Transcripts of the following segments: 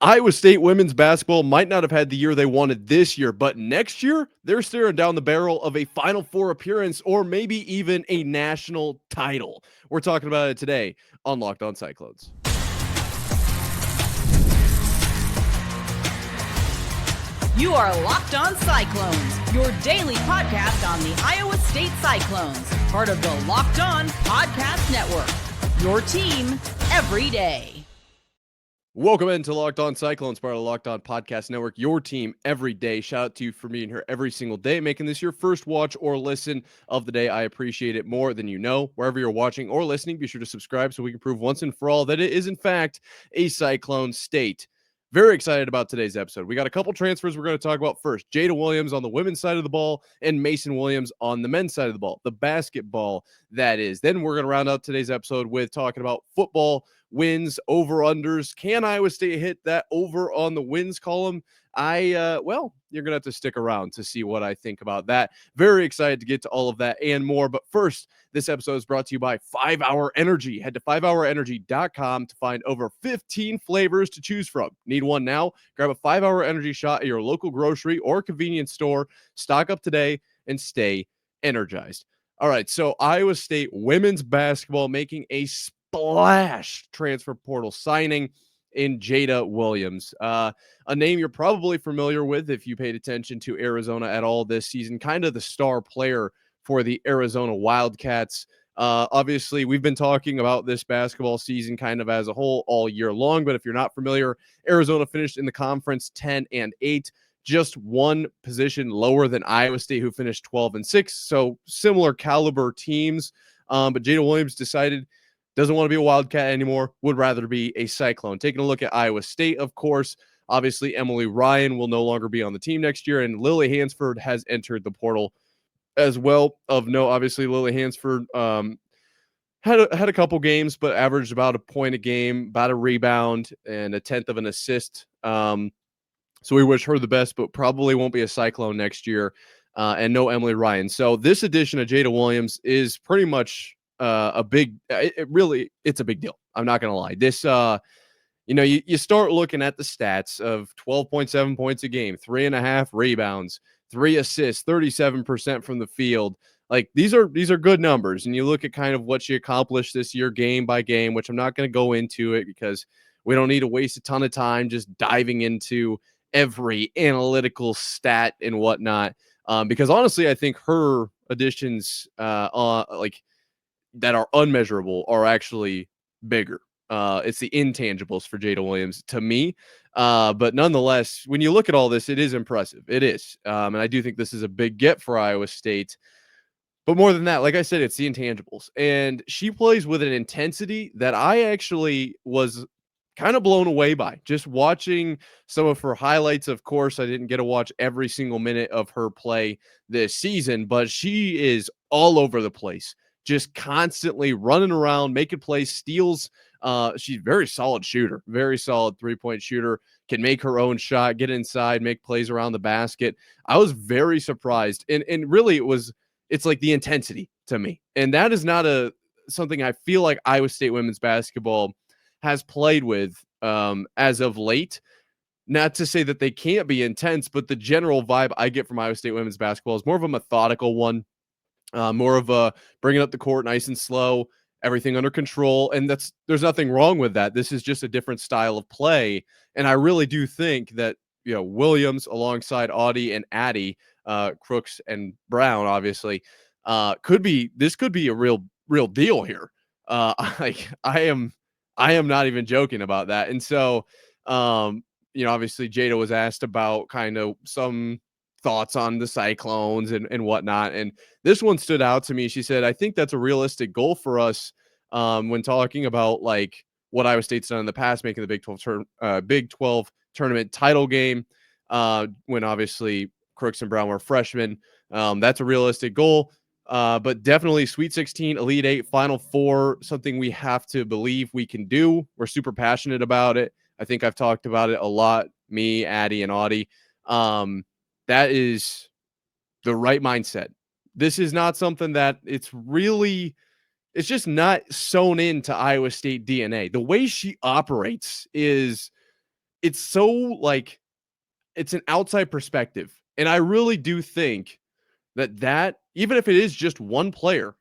Iowa State women's basketball might not have had the year they wanted this year, but next year, they're staring down the barrel of a Final Four appearance or maybe even a national title. We're talking about it today on Locked On Cyclones. You are Locked On Cyclones, your daily podcast on the Iowa State Cyclones, part of the Locked On Podcast Network, your team every day. Welcome into Locked On Cyclones, part of the Locked On Podcast Network, your team every day. Shout out to you for being here every single day, making this your first watch or listen of the day. I appreciate it more than you know. Wherever you're watching or listening, be sure to subscribe so we can prove once and for all that it is, in fact, a Cyclone state. Very excited about today's episode. We got a couple transfers we're going to talk about first. Jada Williams on the women's side of the ball and Mason Williams on the men's side of the ball, the basketball, that is. Then we're going to round out today's episode with talking about football, wins, over-unders. Can Iowa State hit that over on the wins column? Well, you're going to have to stick around to see what I think about that. Very excited to get to all of that and more. But first, this episode is brought to you by 5-Hour Energy. Head to 5hourenergy.com to find over 15 flavors to choose from. Need one now? Grab a 5-Hour Energy shot at your local grocery or convenience store. Stock up today and stay energized. All right, so Iowa State women's basketball making a splash transfer portal signing in Jada Williams. A name you're probably familiar with if you paid attention to Arizona at all this season, kind of the star player for the Arizona Wildcats. Obviously, we've been talking about this basketball season kind of as a whole all year long, but if you're not familiar, Arizona finished in the conference 10-8, just one position lower than Iowa State, who finished 12-6, so similar caliber teams. But Jada Williams decided doesn't want to be a Wildcat anymore, would rather be a Cyclone. Taking a look at Iowa State, of course, obviously Emily Ryan will no longer be on the team next year, and Lily Hansford has entered the portal as well. Of note, obviously, Lily Hansford had a couple games, but averaged about a point a game, about a rebound, and a tenth of an assist. So we wish her the best, but probably won't be a Cyclone next year, and no Emily Ryan. So this addition of Jada Williams is pretty much it's a big deal. I'm not going to lie. This, you start looking at the stats of 12.7 points a game, 3.5 rebounds, 3 assists, 37% from the field. Like these are good numbers. And you look at kind of what she accomplished this year, game by game, which I'm not going to go into it because we don't need to waste a ton of time just diving into every analytical stat and whatnot. Because honestly, I think her additions, that are unmeasurable are actually bigger. It's the intangibles for Jada Williams to me. But nonetheless, when you look at all this, it is impressive. It is. And I do think this is a big get for Iowa State. But more than that, like I said, it's the intangibles. And she plays with an intensity that I actually was kind of blown away by. Just watching some of her highlights, of course, I didn't get to watch every single minute of her play this season, but she is all over the place. Just constantly running around, making plays, steals. She's a very solid shooter, very solid three-point shooter, can make her own shot, get inside, make plays around the basket. I was very surprised. And really it's like the intensity to me. And that is not something I feel like Iowa State women's basketball has played with as of late. Not to say that they can't be intense, but the general vibe I get from Iowa State women's basketball is more of a methodical one. More of a bringing up the court nice and slow, everything under control. And there's nothing wrong with that. This is just a different style of play. And I really do think that, Williams alongside Audi and Addy, Crooks and Brown, obviously, could be a real deal here. I am not even joking about that. And so, obviously Jada was asked about kind of some thoughts on the Cyclones and whatnot. And this one stood out to me. She said, I think that's a realistic goal for us when talking about like what Iowa State's done in the past, making the Big 12 tournament title game when obviously Crooks and Brown were freshmen. That's a realistic goal. But definitely Sweet 16, Elite 8, Final Four, something we have to believe we can do. We're super passionate about it. I think I've talked about it a lot, me, Addy, and Audi. That is the right mindset. This is not something that it's just not sewn into Iowa State DNA. The way she operates is it's so like it's an outside perspective. And I really do think that even if it is just one player,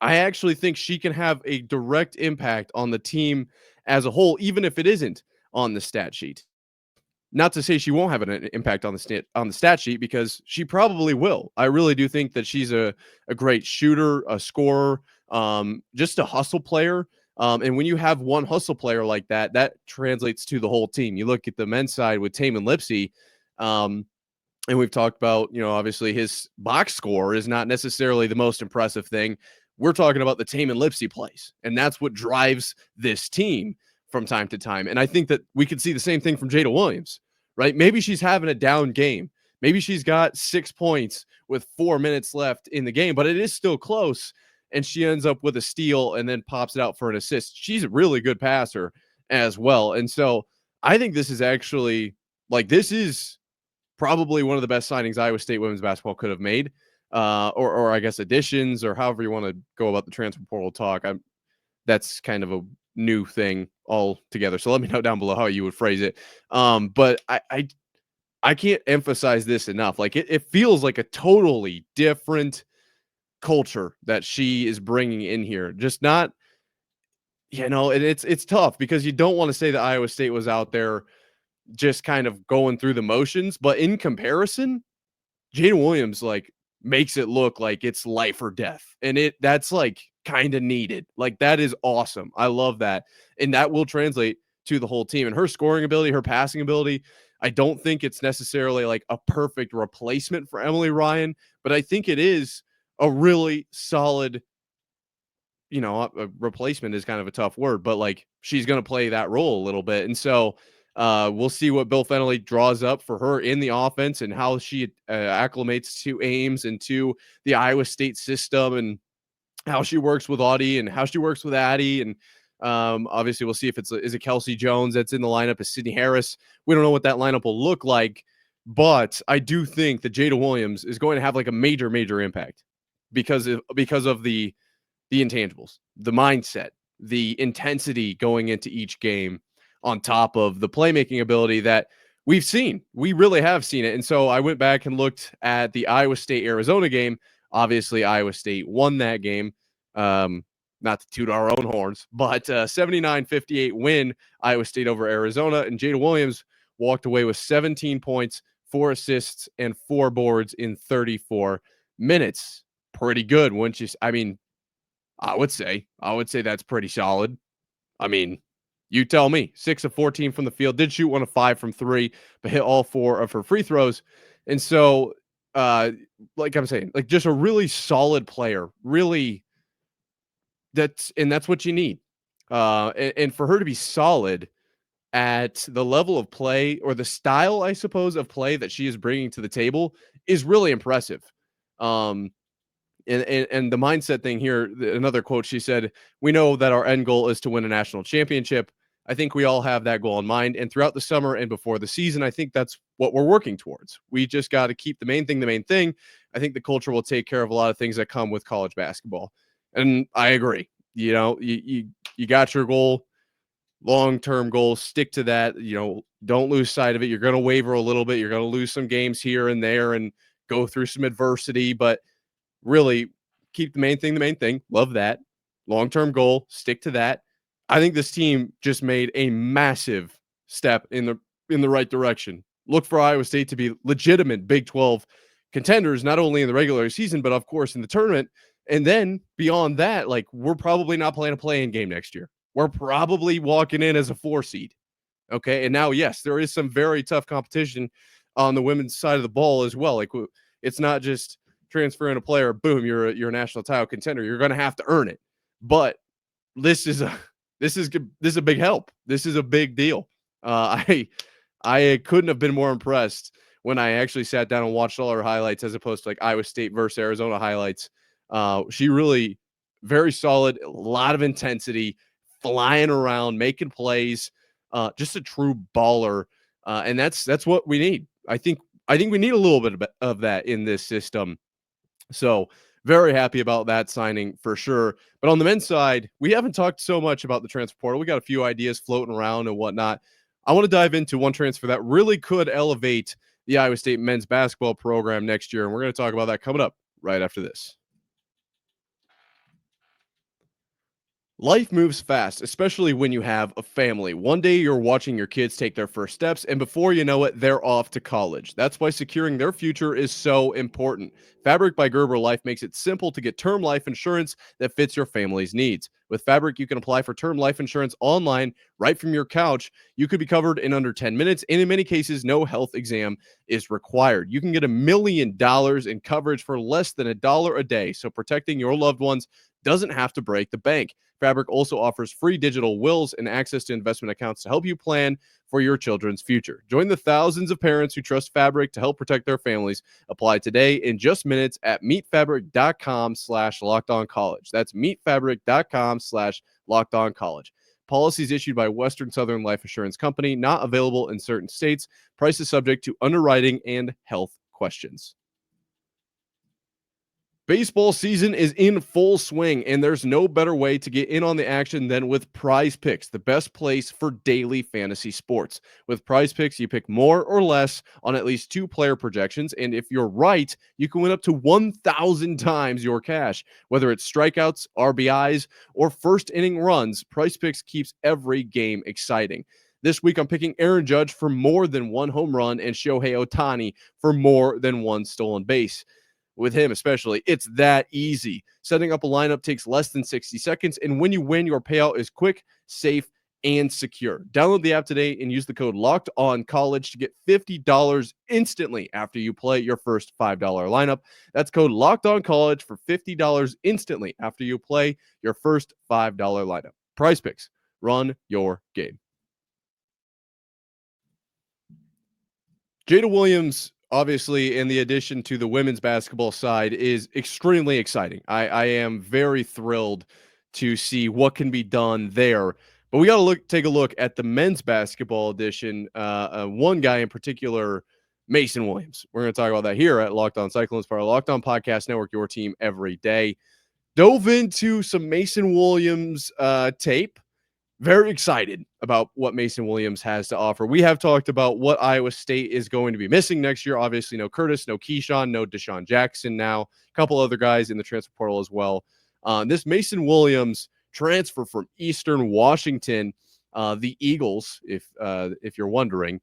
I actually think she can have a direct impact on the team as a whole, even if it isn't on the stat sheet. Not to say she won't have an impact on the stat sheet, because she probably will. I really do think that she's a great shooter, a scorer, just a hustle player. And when you have one hustle player like that, that translates to the whole team. You look at the men's side with Taman Lipsey, and we've talked about, obviously his box score is not necessarily the most impressive thing. We're talking about the Taman Lipsey plays, and that's what drives this team from time to time. And I think that we could see the same thing from Jada Williams, right? Maybe she's having a down game. Maybe she's got 6 points with 4 minutes left in the game, but it is still close. And she ends up with a steal and then pops it out for an assist. She's a really good passer as well. And so I think this is actually this is probably one of the best signings Iowa State women's basketball could have made, or I guess additions, or however you want to go about the transfer portal talk. That's kind of a new thing altogether. So let me know down below how you would phrase it. But I can't emphasize this enough. Like it feels like a totally different culture that she is bringing in here. Just not, and it's tough because you don't want to say that Iowa State was out there just kind of going through the motions, but in comparison, Jada Williams makes it look like it's life or death. And that's kind of needed. That is awesome. I love that. And that will translate to the whole team. And her scoring ability, her passing ability, I don't think it's necessarily a perfect replacement for Emily Ryan, but I think it is a really solid, a replacement is kind of a tough word, but she's going to play that role a little bit. And so we'll see what Bill Fennelly draws up for her in the offense and how she acclimates to Ames and to the Iowa State system, and how she works with Audi and how she works with Addy. And obviously we'll see if is it Kelsey Jones that's in the lineup, is Sydney Harris. We don't know what that lineup will look like, but I do think that Jada Williams is going to have a major, major impact because of the intangibles, the mindset, the intensity going into each game, on top of the playmaking ability that we've seen. We really have seen it. And so I went back and looked at the Iowa State-Arizona game. Obviously, Iowa State won that game. Not to toot our own horns, but 79-58 win, Iowa State over Arizona. And Jada Williams walked away with 17 points, 4 assists, and 4 boards in 34 minutes. Pretty good, wouldn't you? I mean, I would say that's pretty solid. I mean, you tell me. 6 of 14 from the field, did shoot 1 of 5 from 3, but hit all 4 of her free throws. And so, like I'm saying, just a really solid player. Really, that's what you need. And for her to be solid at the level of play, or the style, I suppose, of play that she is bringing to the table is really impressive. And the mindset thing here, another quote, she said, "We know that our end goal is to win a national championship. I think we all have that goal in mind. And throughout the summer and before the season, I think that's what we're working towards. We just got to keep the main thing. I think the culture will take care of a lot of things that come with college basketball." And I agree. You got your goal, long-term goal, stick to that. Don't lose sight of it. You're going to waver a little bit. You're going to lose some games here and there and go through some adversity, but really keep the main thing. Love that. Long-term goal, stick to that. I think this team just made a massive step in the right direction. Look for Iowa State to be legitimate Big 12 contenders, not only in the regular season, but of course in the tournament. And then beyond that, we're probably not playing a play-in game next year. We're probably walking in as a 4 seed. Okay. And now, yes, there is some very tough competition on the women's side of the ball as well. It's not just transferring a player, boom, you're a national title contender. You're going to have to earn it. But this is a big help. This is a big deal. I couldn't have been more impressed when I actually sat down and watched all her highlights, as opposed to Iowa State versus Arizona highlights. She really very solid, a lot of intensity, flying around, making plays, just a true baller. And that's what we need. I think we need a little bit of that in this system. So very happy about that signing for sure. But on the men's side, we haven't talked so much about the transfer portal. We got a few ideas floating around and whatnot. I want to dive into one transfer that really could elevate the Iowa State men's basketball program next year, and we're going to talk about that coming up right after this. Life moves fast, especially when you have a family. One day you're watching your kids take their first steps, and before you know it, they're off to college. That's why securing their future is so important. Fabric by Gerber Life makes it simple to get term life insurance that fits your family's needs. With Fabric, you can apply for term life insurance online right from your couch. You could be covered in under 10 minutes, and in many cases, no health exam is required. You can get $1 million in coverage for less than $1 a day, so protecting your loved ones doesn't have to break the bank. Fabric also offers free digital wills and access to investment accounts to help you plan for your children's future. Join the thousands of parents who trust Fabric to help protect their families. Apply today in just minutes at meetfabric.com/lockedoncollege. That's meetfabric.com/lockedoncollege. Policies issued by Western Southern Life Assurance Company, not available in certain states. Prices subject to underwriting and health questions. Baseball season is in full swing, and there's no better way to get in on the action than with Prize Picks, the best place for daily fantasy sports. With Prize Picks, you pick more or less on at least 2 player projections, and if you're right, you can win up to 1,000 times your cash. Whether it's strikeouts, RBIs, or first inning runs, Prize Picks keeps every game exciting. This week, I'm picking Aaron Judge for more than 1 home run and Shohei Ohtani for more than 1 stolen base. With him especially, it's that easy. Setting up a lineup takes less than 60 seconds, and when you win, your payout is quick, safe, and secure. Download the app today and use the code LOCKEDONCollege to get $50 instantly after you play your first $5 lineup. That's code LOCKEDONCollege for $50 instantly after you play your first $5 lineup. Prize Picks. Run your game. Jada Williams, obviously, in the addition to the women's basketball side, is extremely exciting. I am very thrilled to see what can be done there. But we got to take a look at the men's basketball edition. One guy in particular, Mason Williams. We're going to talk about that here at Locked On Cyclones, part of Locked On Podcast Network, your team every day. Dove into some Mason Williams tape. Very excited about what Mason Williams has to offer. We have talked about what Iowa State is going to be missing next year. Obviously, no Curtis, no Keyshawn, no Deshaun Jackson now. A couple other guys in the transfer portal as well. This Mason Williams transfer from Eastern Washington, the Eagles, if you're wondering,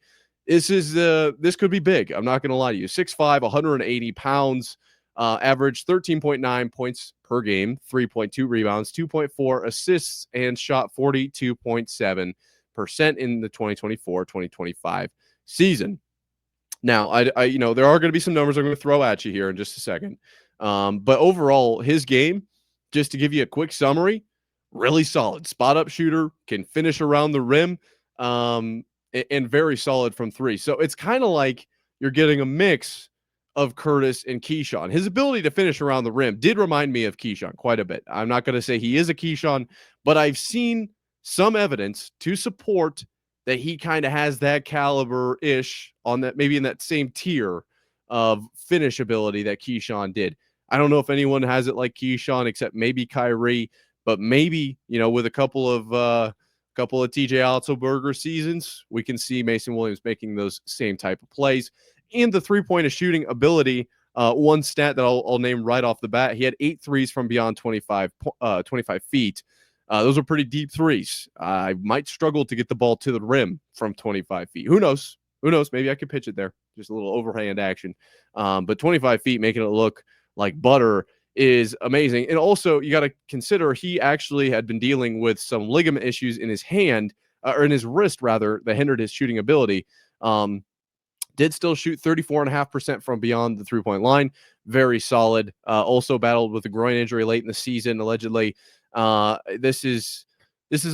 this could be big. I'm not going to lie to you. 6'5", 180 pounds. Averaged 13.9 points per game, 3.2 rebounds, 2.4 assists, and shot 42.7% in the 2024-2025 season. Now, I there are going to be some numbers I'm going to throw at you here in just a second. But overall, his game, just to give you a quick summary, really solid. Spot-up shooter, can finish around the rim, and very solid from 3. So it's kind of like you're getting a mix of Curtis and Keyshawn. His ability to finish around the rim did remind me of Keyshawn quite a bit. I'm not going to say he is a Keyshawn, but I've seen some evidence to support that he kind of has that caliber-ish on that, maybe in that same tier of finish ability that Keyshawn did. I don't know if anyone has it like Keyshawn except maybe Kyrie, but maybe, with a couple of TJ Otzelberger seasons, we can see Mason Williams making those same type of plays. And the three-point shooting ability, one stat that I'll name right off the bat, he had 8 threes from beyond 25 feet. Those are pretty deep threes. I might struggle to get the ball to the rim from 25 feet. Who knows? Maybe I could pitch it there. Just a little overhand action. But 25 feet, making it look like butter is amazing. And also, you got to consider he actually had been dealing with some ligament issues in his hand, or in his wrist, rather, that hindered his shooting ability. Did still shoot 34.5% from beyond the three-point line. Very solid. Also battled with a groin injury late in the season, allegedly. This is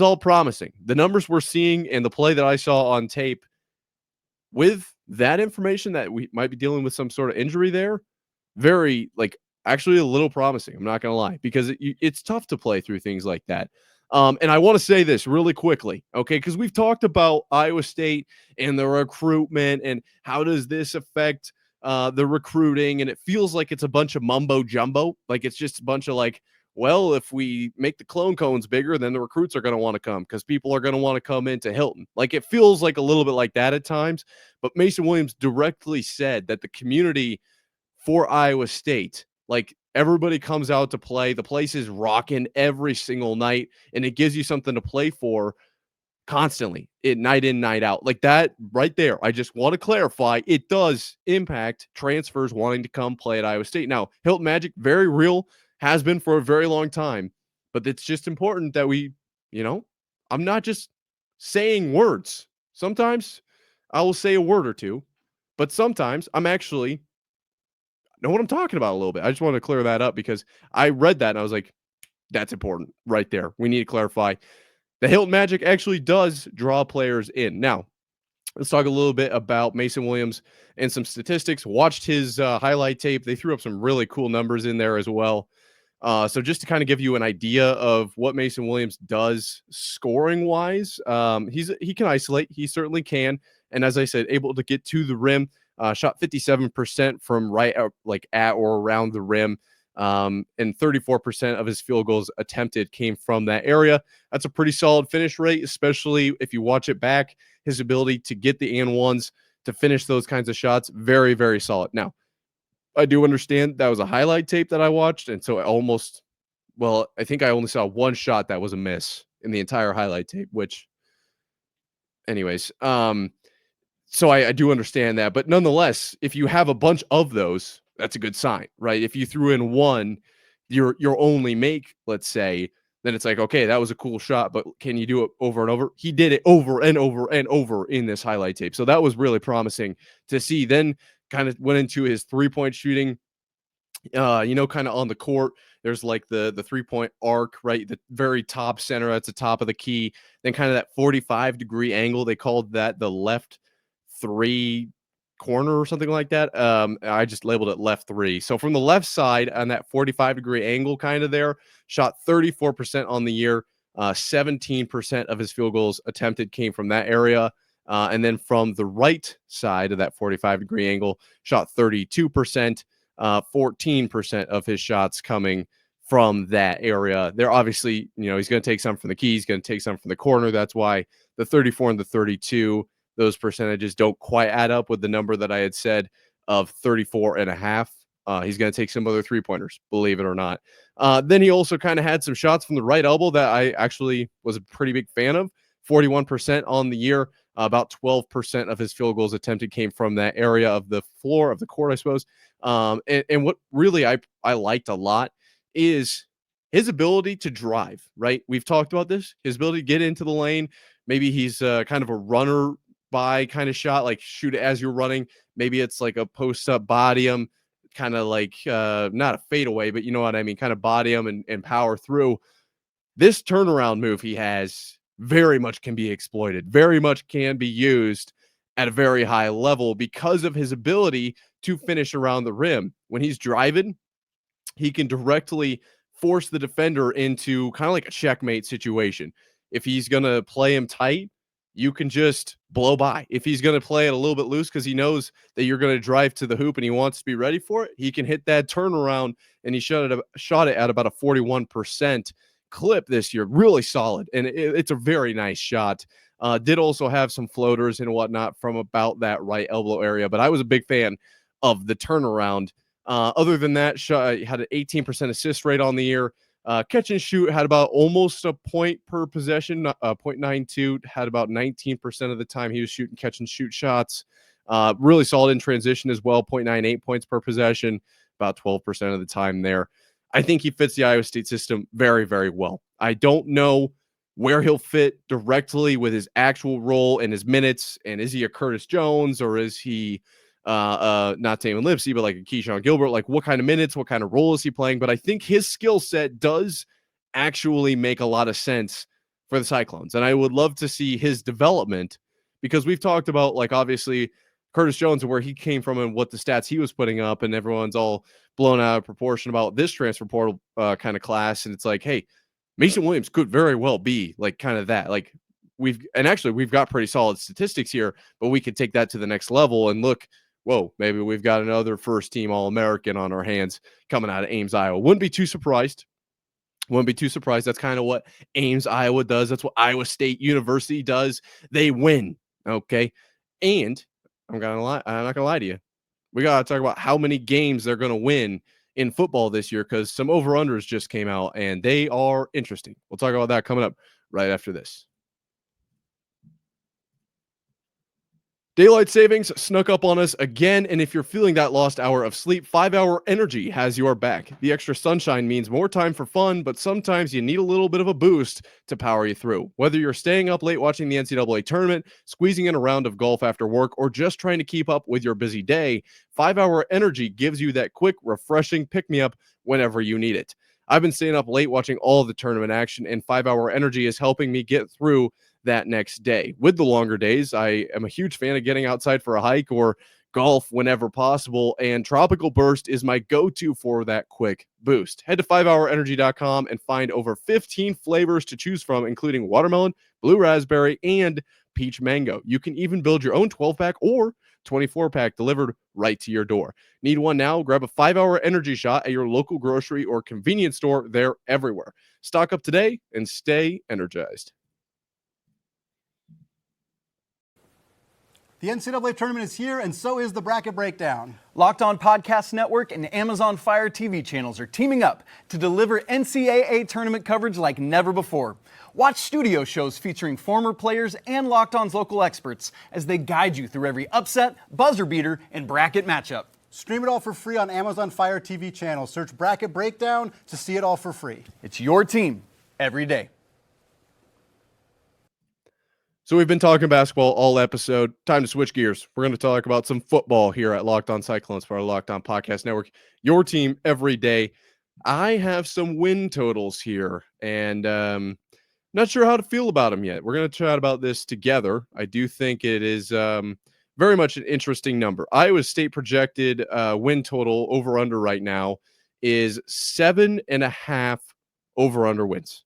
all promising. The numbers we're seeing and the play that I saw on tape, with that information that we might be dealing with some sort of injury there, very, actually a little promising. I'm not going to lie, because it's tough to play through things like that. And I want to say this really quickly, okay, because we've talked about Iowa State and the recruitment and how does this affect the recruiting, and it feels like it's a bunch of mumbo jumbo, like it's just a bunch of well, if we make the clone cones bigger, then the recruits are going to want to come because people are going to want to come into Hilton. Like, it feels like a little bit like that at times, but Mason Williams directly said that the community for Iowa State, like, everybody comes out to play. The place is rocking every single night, and it gives you something to play for constantly, night in, night out. Like that right there. I just want to clarify, it does impact transfers wanting to come play at Iowa State. Now, Hilton Magic, very real, has been for a very long time, but it's just important that we, I'm not just saying words. Sometimes I will say a word or two, but sometimes I'm actually know what I'm talking about a little bit. I just want to clear that up because I read that and I was like, that's important right there. We need to clarify. The Hilton Magic actually does draw players in. Now, let's talk a little bit about Mason Williams and some statistics. Watched his highlight tape. They threw up some really cool numbers in there as well. So just to kind of give you an idea of what Mason Williams does scoring wise, he can isolate. He certainly can. And as I said, able to get to the rim. Shot 57% from right out, like at or around the rim. And 34% of his field goals attempted came from that area. That's a pretty solid finish rate, especially if you watch it back. His ability to get the and ones to finish those kinds of shots, very, very solid. Now, I do understand that was a highlight tape that I watched, and so I think I only saw one shot that was a miss in the entire highlight tape, which, anyways, so I do understand that, but nonetheless, if you have a bunch of those, that's a good sign, right? If you threw in one, your only make, let's say, then it's like, okay, that was a cool shot, but can you do it over and over? He did it over and over and over in this highlight tape. So that was really promising to see. Then kind of went into his 3-point shooting, kind of on the court. There's like the 3-point arc, right? The very top center, that's the top of the key. Then kind of that 45-degree angle. They called that the left 3 corner or something like that. I just labeled it left 3. So from the left side on that 45-degree angle kind of there, shot 34% on the year. 17% of his field goals attempted came from that area. And then from the right side of that 45-degree angle, shot 32%, 14% of his shots coming from that area. They're obviously, he's going to take some from the key. He's going to take some from the corner. That's why the 34 and the 32, those percentages don't quite add up with the number that I had said of 34 and a half. He's going to take some other 3-pointers, believe it or not. Then he also kind of had some shots from the right elbow that I actually was a pretty big fan of. 41% on the year. About 12% of his field goals attempted came from that area of the floor, of the court, I suppose. And what really I liked a lot is his ability to drive, right? We've talked about this. His ability to get into the lane. Maybe he's kind of a runner by kind of shot, like shoot it as you're running. Maybe it's like a post up body him, kind of like not a fadeaway, but you know what I mean, kind of body him and power through. This turnaround move he has very much can be exploited, very much can be used at a very high level because of his ability to finish around the rim. When he's driving, he can directly force the defender into kind of like a checkmate situation. If he's going to play him tight, you can just blow by. If he's going to play it a little bit loose because he knows that you're going to drive to the hoop and he wants to be ready for it, he can hit that turnaround, and he shot it at about a 41% clip this year. Really solid, and it's a very nice shot. Did also have some floaters and whatnot from about that right elbow area, but I was a big fan of the turnaround. Other than that, had an 18% assist rate on the year. Catch and shoot had about almost a point per possession, 0.92, had about 19% of the time he was shooting catch and shoot shots. Really solid in transition as well, 0.98 points per possession, about 12% of the time there. I think he fits the Iowa State system very, very well. I don't know where he'll fit directly with his actual role and his minutes, and is he a Curtis Jones or is he not Taman Lipsey, but like a Keyshawn Gilbert? Like, what kind of minutes, what kind of role is he playing? But I think his skill set does actually make a lot of sense for the Cyclones. And I would love to see his development, because we've talked about, like, obviously Curtis Jones and where he came from and what the stats he was putting up, and everyone's all blown out of proportion about this transfer portal kind of class. And it's like, hey, Mason Williams could very well be like kind of that. Like, we've got pretty solid statistics here, but we could take that to the next level and look, whoa, maybe we've got another first team All-American on our hands coming out of Ames, Iowa. Wouldn't be too surprised. Wouldn't be too surprised. That's kind of what Ames, Iowa does. That's what Iowa State University does. They win. Okay. And I'm not gonna lie to you. We gotta talk about how many games they're gonna win in football this year because some over-unders just came out and they are interesting. We'll talk about that coming up right after this. Daylight savings snuck up on us again, and if you're feeling that lost hour of sleep, 5-Hour Energy has your back. The extra sunshine means more time for fun, but sometimes you need a little bit of a boost to power you through. Whether you're staying up late watching the NCAA tournament, squeezing in a round of golf after work, or just trying to keep up with your busy day, 5-Hour Energy gives you that quick, refreshing pick-me-up whenever you need it. I've been staying up late watching all the tournament action, and 5-Hour Energy is helping me get through that next day. With the longer days, I am a huge fan of getting outside for a hike or golf whenever possible, and Tropical Burst is my go-to for that quick boost. Head to 5hourenergy.com and find over 15 flavors to choose from, including watermelon, blue raspberry, and peach mango. You can even build your own 12-pack or 24-pack delivered right to your door. Need one now? Grab a 5-Hour Energy shot at your local grocery or convenience store. They're everywhere. Stock up today and stay energized. The NCAA tournament is here, and so is the bracket breakdown. Locked On Podcast Network and Amazon Fire TV channels are teaming up to deliver NCAA tournament coverage like never before. Watch studio shows featuring former players and Locked On's local experts as they guide you through every upset, buzzer beater, and bracket matchup. Stream it all for free on Amazon Fire TV channel. Search Bracket Breakdown to see it all for free. It's your team every day. So we've been talking basketball all episode. Time to switch gears. We're going to talk about some football here at Locked On Cyclones for our Locked On Podcast Network. Your team every day. I have some win totals here, and not sure how to feel about them yet. We're going to chat about this together. I do think it is very much an interesting number. Iowa State projected win total over under right now is 7.5 over under wins.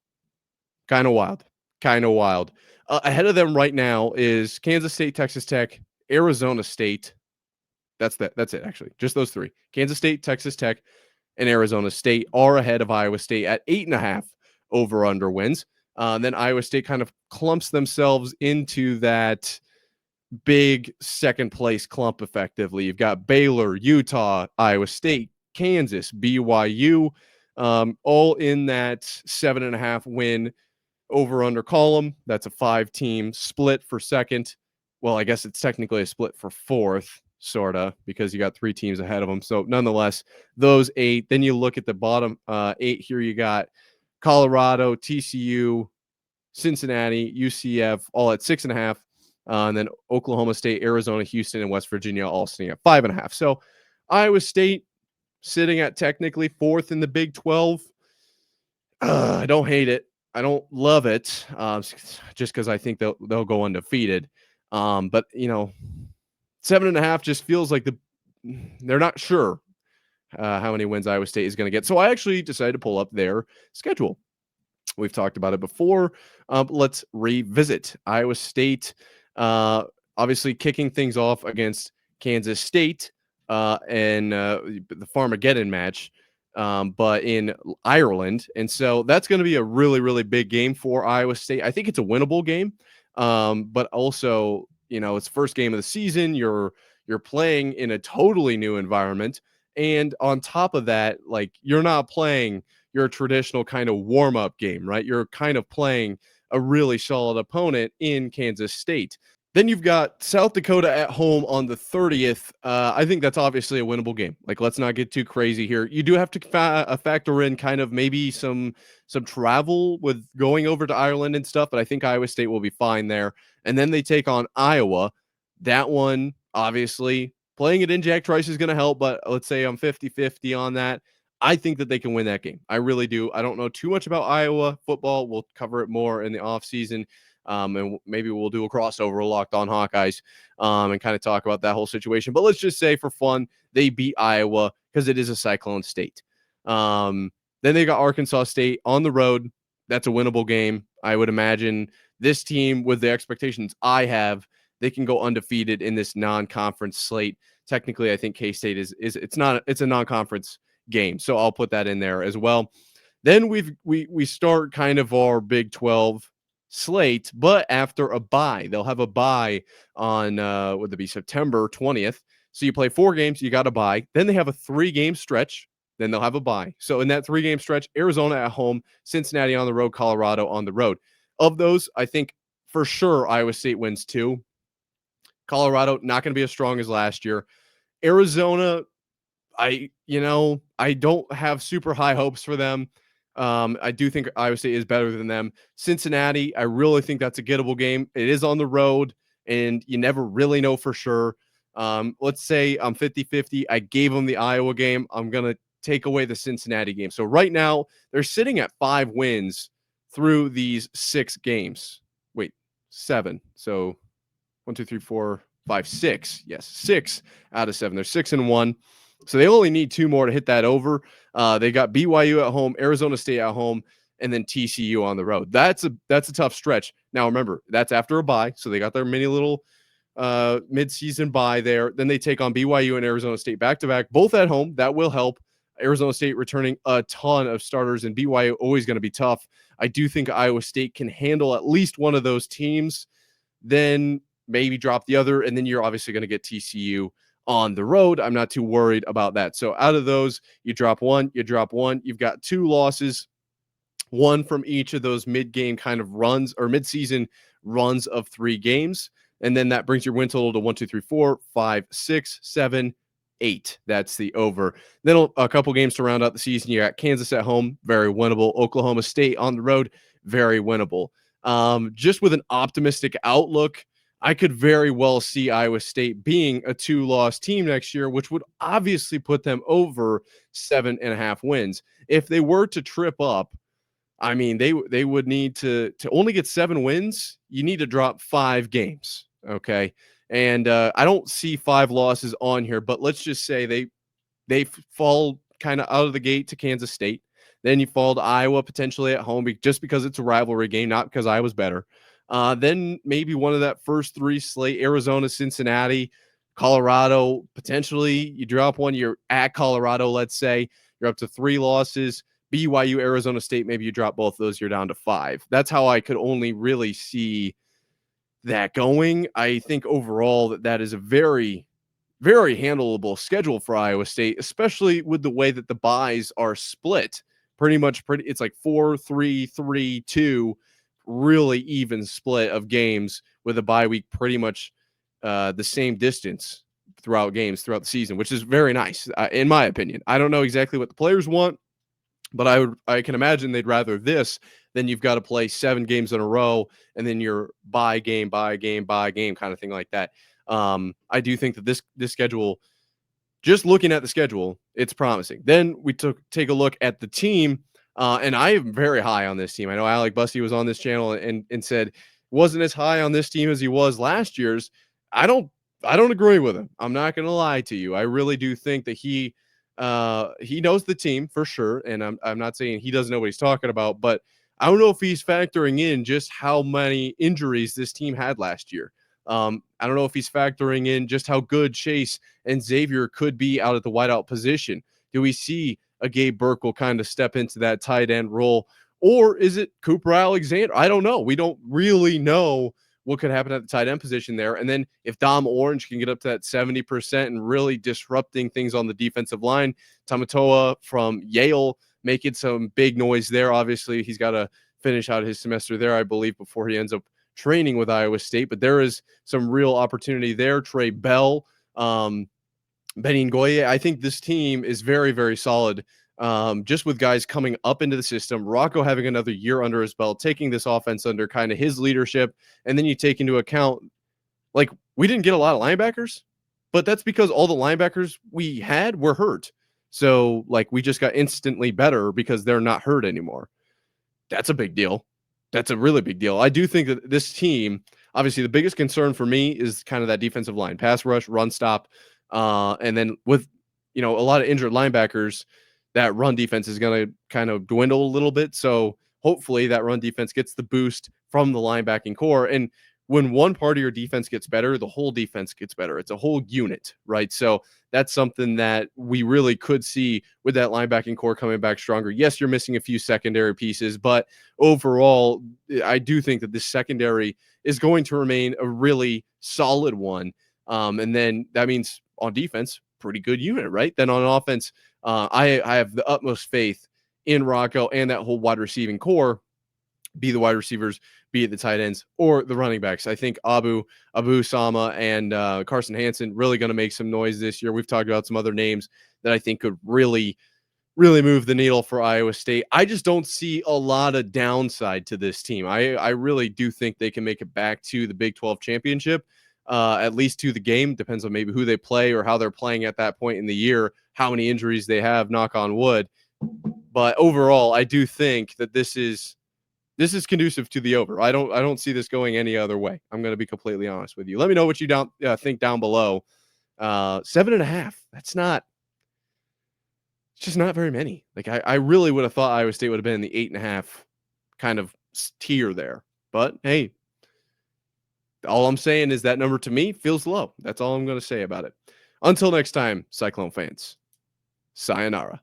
Kind of wild. Ahead of them right now is Kansas State, Texas Tech, Arizona State. That's it, actually. Just those three. Kansas State, Texas Tech, and Arizona State are ahead of Iowa State at 8.5 over-under wins. Then Iowa State kind of clumps themselves into that big second-place clump effectively. You've got Baylor, Utah, Iowa State, Kansas, BYU, all in that 7.5 win over-under column. That's a 5-team split for second. Well, I guess it's technically a split for fourth, sort of, because you got 3 teams ahead of them. So nonetheless, those 8. Then you look at the bottom 8 here. You got Colorado, TCU, Cincinnati, UCF, all at 6.5. And then Oklahoma State, Arizona, Houston, and West Virginia all sitting at 5.5. So Iowa State sitting at technically 4th in the Big 12. I don't hate it. I don't love it, just because I think they'll go undefeated. But 7.5 just feels like they're not sure how many wins Iowa State is going to get. So I actually decided to pull up their schedule. We've talked about it before. Let's revisit Iowa State. Obviously, kicking things off against Kansas State and the Farmageddon match. But in Ireland. And so that's going to be a really, really big game for Iowa State. I think it's a winnable game. But also, it's first game of the season. You're playing in a totally new environment. And on top of that, like, you're not playing your traditional kind of warm-up game, right? You're kind of playing a really solid opponent in Kansas State. Then you've got South Dakota at home on the 30th. I think that's obviously a winnable game. Like, let's not get too crazy here. You do have to factor in kind of maybe some travel with going over to Ireland and stuff, but I think Iowa State will be fine there. And then they take on Iowa. That one, obviously, playing at inject twice is going to help, but let's say I'm 50-50 on that. I think that they can win that game. I really do. I don't know too much about Iowa football. We'll cover it more in the offseason. And maybe we'll do a crossover with Locked On Hawkeyes and kind of talk about that whole situation. But let's just say for fun, they beat Iowa because it is a Cyclone state. Then they got Arkansas State on the road. That's a winnable game. I would imagine this team, with the expectations I have, they can go undefeated in this non-conference slate. Technically, I think K-State it's a non-conference game. So I'll put that in there as well. Then we start kind of our Big 12 slate, but after a bye. They'll have a bye on would it be September 20th. So you play 4 games, you got a bye. Then they have a 3-game stretch. Then they'll have a bye. So in that 3-game stretch, Arizona at home, Cincinnati on the road, Colorado on the road. Of those, I think for sure Iowa State wins 2. Colorado not going to be as strong as last year. Arizona, I don't have super high hopes for them. I do think Iowa State is better than them. Cincinnati, I really think that's a gettable game. It is on the road, and you never really know for sure. Let's say I'm 50-50. I gave them the Iowa game. I'm going to take away the Cincinnati game. So right now, they're sitting at 5 wins through these 6 games. Wait, 7. So 1, 2, 3, 4, 5, 6. Yes, 6 out of 7. They're 6-1. So they only need 2 more to hit that over. They got BYU at home, Arizona State at home, and then TCU on the road. That's a tough stretch. Now remember, that's after a bye, so they got their mini little mid-season bye there. Then they take on BYU and Arizona State back-to-back, both at home. That will help. Arizona State returning a ton of starters, and BYU always going to be tough. I do think Iowa State can handle at least one of those teams, then maybe drop the other, and then you're obviously going to get TCU on the road. I'm not too worried about that. So out of those, you drop one. You've got 2 losses, 1 from each of those mid-game kind of runs or mid-season runs of 3 games. And then that brings your win total to 1, 2, 3, 4, 5, 6, 7, 8. That's the over. Then a couple games to round out the season. You got Kansas at home, very winnable. Oklahoma State on the road, very winnable. Just with an optimistic outlook, I could very well see Iowa State being a 2-loss team next year, which would obviously put them over 7.5 wins. If they were to trip up, I mean, they would need to only get 7 wins. You need to drop 5 games, okay? And I don't see 5 losses on here, but let's just say they fall kind of out of the gate to Kansas State. Then you fall to Iowa potentially at home just because it's a rivalry game, not because Iowa's better. Then maybe one of that first 3 slate, Arizona, Cincinnati, Colorado, potentially you drop one, you're at Colorado, let's say, you're up to 3 losses. BYU, Arizona State, maybe you drop both of those, you're down to 5. That's how I could only really see that going. I think overall that is a very, very handleable schedule for Iowa State, especially with the way that the buys are split. It's like 4-3-3-2, really even split of games with a bye week pretty much the same distance throughout the season, which is very nice in my opinion. I don't know exactly what the players want, but I can imagine they'd rather this than you've got to play 7 games in a row and then you're bye game kind of thing like that. I do think that this schedule, just looking at the schedule, it's promising. Then we take a look at the team, and I am very high on this team. I know Alec Bussey was on this channel and said wasn't as high on this team as he was last year's. I don't agree with him. I'm not going to lie to you. I really do think that he knows the team for sure, and I'm not saying he doesn't know what he's talking about, but I don't know if he's factoring in just how many injuries this team had last year. I don't know if he's factoring in just how good Chase and Xavier could be out at the wideout position. Do we see a Gabe Burkle kind of step into that tight end role, or is it Cooper Alexander? I don't know. We don't really know what could happen at the tight end position there. And then if Dom Orange can get up to that 70% and really disrupting things on the defensive line, Tamatoa from Yale making some big noise there. Obviously, he's got to finish out his semester there, I believe, before he ends up training with Iowa State. But there is some real opportunity there. Trey Bell, Benny Ngoye. I think this team is very, very solid. Just with guys coming up into the system, Rocco having another year under his belt, taking this offense under kind of his leadership. And then you take into account, like, we didn't get a lot of linebackers, but that's because all the linebackers we had were hurt. So, like, we just got instantly better because they're not hurt anymore. That's a big deal. That's a really big deal. I do think that this team, obviously the biggest concern for me is kind of that defensive line, pass rush, run stop. And then with, a lot of injured linebackers, that run defense is going to kind of dwindle a little bit. So hopefully that run defense gets the boost from the linebacking core. And when one part of your defense gets better, the whole defense gets better. It's a whole unit, right? So that's something that we really could see with that linebacking core coming back stronger. Yes, you're missing a few secondary pieces, but overall, I do think that this secondary is going to remain a really solid one. And then that means on defense, pretty good unit, right? Then on offense, I have the utmost faith in Rocco and that whole wide receiving core, be the wide receivers, be it the tight ends or the running backs. I think Abu Sama and Carson Hansen really going to make some noise this year. We've talked about some other names that I think could really move the needle for Iowa State. I just don't see a lot of downside to this team. I really do think they can make it back to the Big 12 championship, at least to the game. Depends on maybe who they play or how they're playing at that point in the year, how many injuries they have, knock on wood. But overall, I do think that this is conducive to the over. I don't see this going any other way. I'm going to be completely honest with you. Let me know what you think down below. 7.5. It's just not very many. Like I really would have thought Iowa State would have been in the 8.5 kind of tier there. But hey, all I'm saying is that number to me feels low. That's all I'm going to say about it. Until next time, Cyclone fans, sayonara.